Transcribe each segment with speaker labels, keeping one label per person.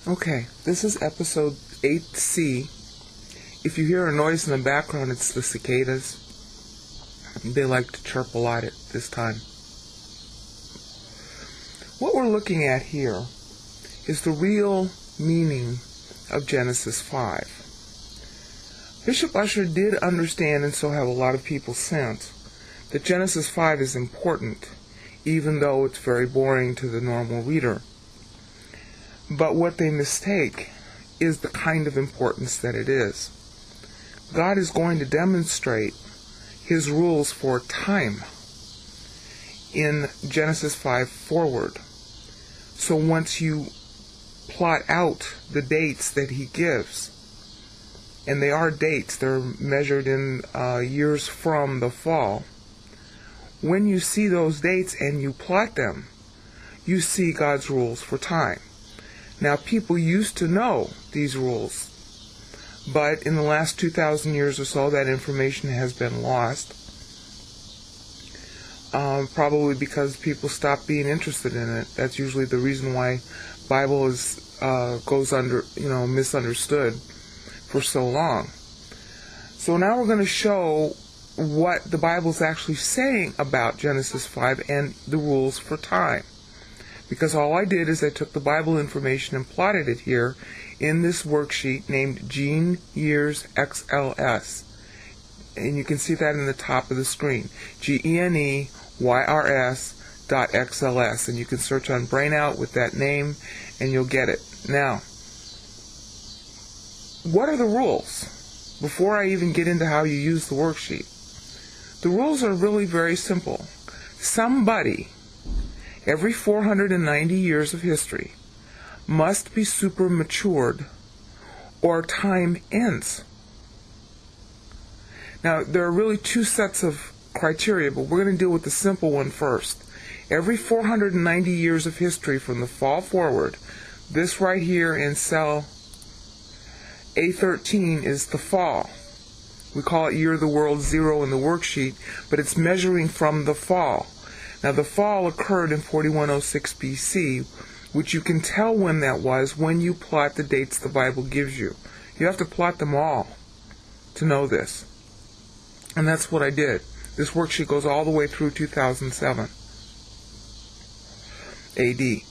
Speaker 1: Okay, this is episode 8C. If you hear a noise in the background, it's the cicadas. They like to chirp a lot at this time. What we're looking at here is the real meaning of Genesis 5. Bishop Ussher did understand, and so have a lot of people since, that Genesis 5 is important, even though it's very boring to the normal reader. But what they mistake is the kind of importance that it is. God is going to demonstrate His rules for time in Genesis 5 forward. So once you plot out the dates that He gives, and they are dates, they're measured in years from the fall, when you see those dates and you plot them, you see God's rules for time. Now, people used to know these rules, but in the last 2,000 years or so, that information has been lost, probably because people stopped being interested in it. That's usually the reason why Bible goes misunderstood for so long. So now we're going to show what the Bible's actually saying about Genesis 5 and the rules for time. Because all I did is I took the Bible information and plotted it here in this worksheet named Gene Years XLS. And you can see that in the top of the screen. GENEYRS.XLS. And you can search on Brainout with that name and you'll get it. Now, what are the rules? Before I even get into how you use the worksheet. The rules are really very simple. Somebody, every 490 years of history, must be super matured or time ends. Now, there are really two sets of criteria, but we're going to deal with the simple one first. Every 490 years of history from the fall forward, this right here in cell A13 is the fall. We call it Year of the World 0 in the worksheet, but it's measuring from the fall. Now, the fall occurred in 4106 BC, which you can tell when that was when you plot the dates the Bible gives you. You have to plot them all to know this. And that's what I did. This worksheet goes all the way through 2007 AD.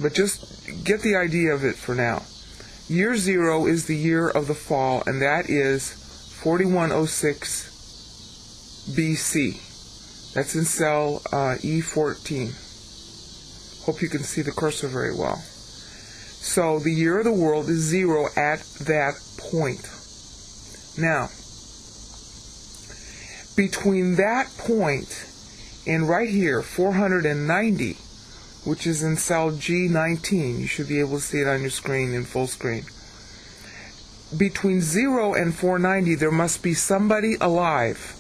Speaker 1: But just get the idea of it for now. Year 0 is the year of the fall, and that is 4106 BC. That's in cell E14. Hope you can see the cursor very well. So the year of the world is 0 at that point. Now, between that point and right here, 490, which is in cell G19, you should be able to see it on your screen in full screen. Between 0 and 490, there must be somebody alive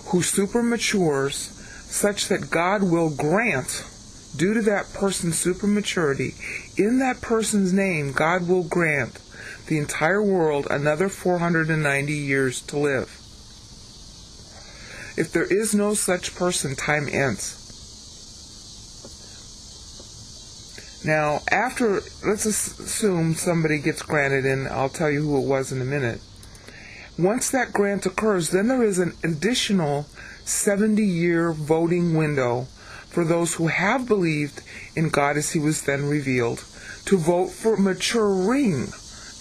Speaker 1: who supermatures such that God will grant, due to that person's supermaturity, in that person's name, God will grant the entire world another 490 years to live. If there is no such person, time ends. Now, let's assume somebody gets granted, and I'll tell you who it was in a minute. Once that grant occurs, then there is an additional 70-year voting window for those who have believed in God as He was then revealed to vote for maturing.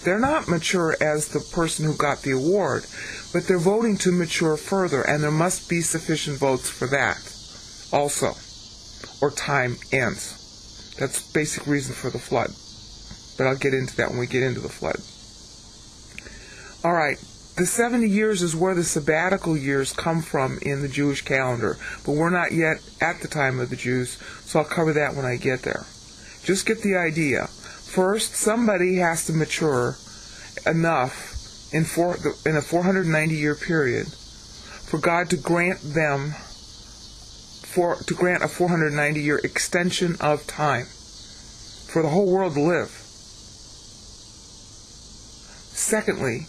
Speaker 1: They're not mature as the person who got the award, but they're voting to mature further, and there must be sufficient votes for that also, or time ends. That's the basic reason for the flood. But I'll get into that when we get into the flood. All right. The 70 years is where the sabbatical years come from in the Jewish calendar. But we're not yet at the time of the Jews, so I'll cover that when I get there. Just get the idea. First, somebody has to mature enough in a 490-year period for God to grant them to grant a 490-year extension of time for the whole world to live. Secondly,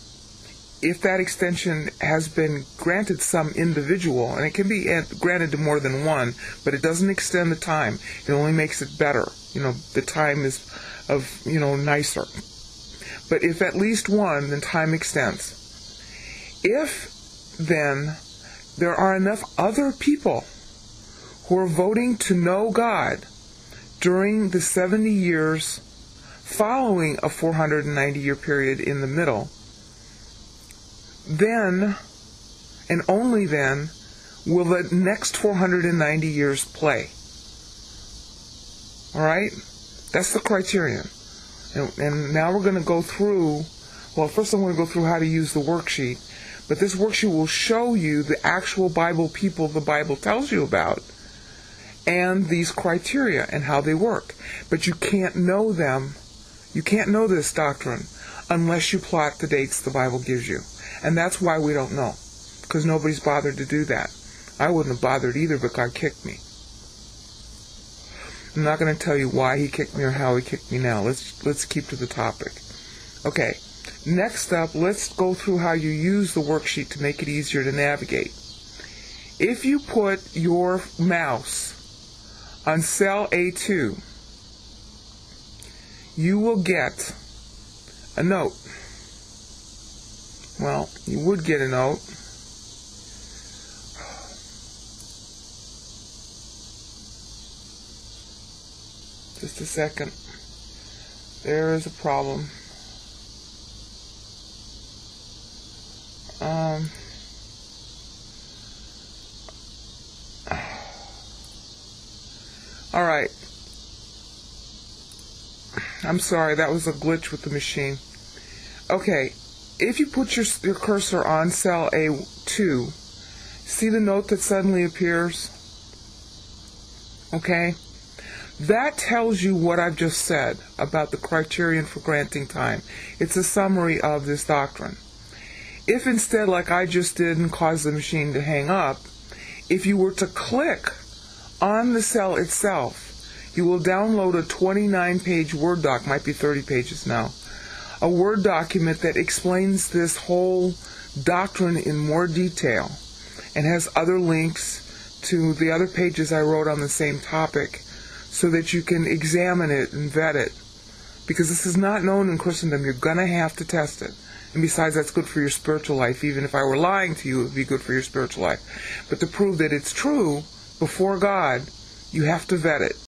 Speaker 1: if that extension has been granted some individual, and it can be granted to more than one, but it doesn't extend the time. It only makes it better. The time is nicer. But if at least one, then time extends. If then there are enough other people who are voting to know God during the 70 years following a 490-year period in the middle, then, and only then, will the next 490 years play. All right? That's the criterion. And now we're going to go through, well, first I'm going to go through how to use the worksheet. But this worksheet will show you the actual Bible people the Bible tells you about and these criteria and how they work. But you can't know them. You can't know this doctrine unless you plot the dates the Bible gives you. And that's why we don't know, because nobody's bothered to do that. I wouldn't have bothered either, but God kicked me. I'm not going to tell you why he kicked me or how he kicked me now. Let's keep to the topic. Okay, next up, let's go through how you use the worksheet to make it easier to navigate. If you put your mouse on cell A2, you will get a note. Well, you would get a note. Just a second. There is a problem. All right. I'm sorry, that was a glitch with the machine. Okay, if you put your cursor on cell A2, see the note that suddenly appears? Okay? That tells you what I've just said about the criterion for granting time. It's a summary of this doctrine. If instead, like I just did and caused the machine to hang up, if you were to click on the cell itself, you will download a 29-page Word doc, might be 30 pages now, a Word document that explains this whole doctrine in more detail and has other links to the other pages I wrote on the same topic so that you can examine it and vet it. Because this is not known in Christendom, you're going to have to test it. And besides, that's good for your spiritual life. Even if I were lying to you, it would be good for your spiritual life. But to prove that it's true before God, you have to vet it.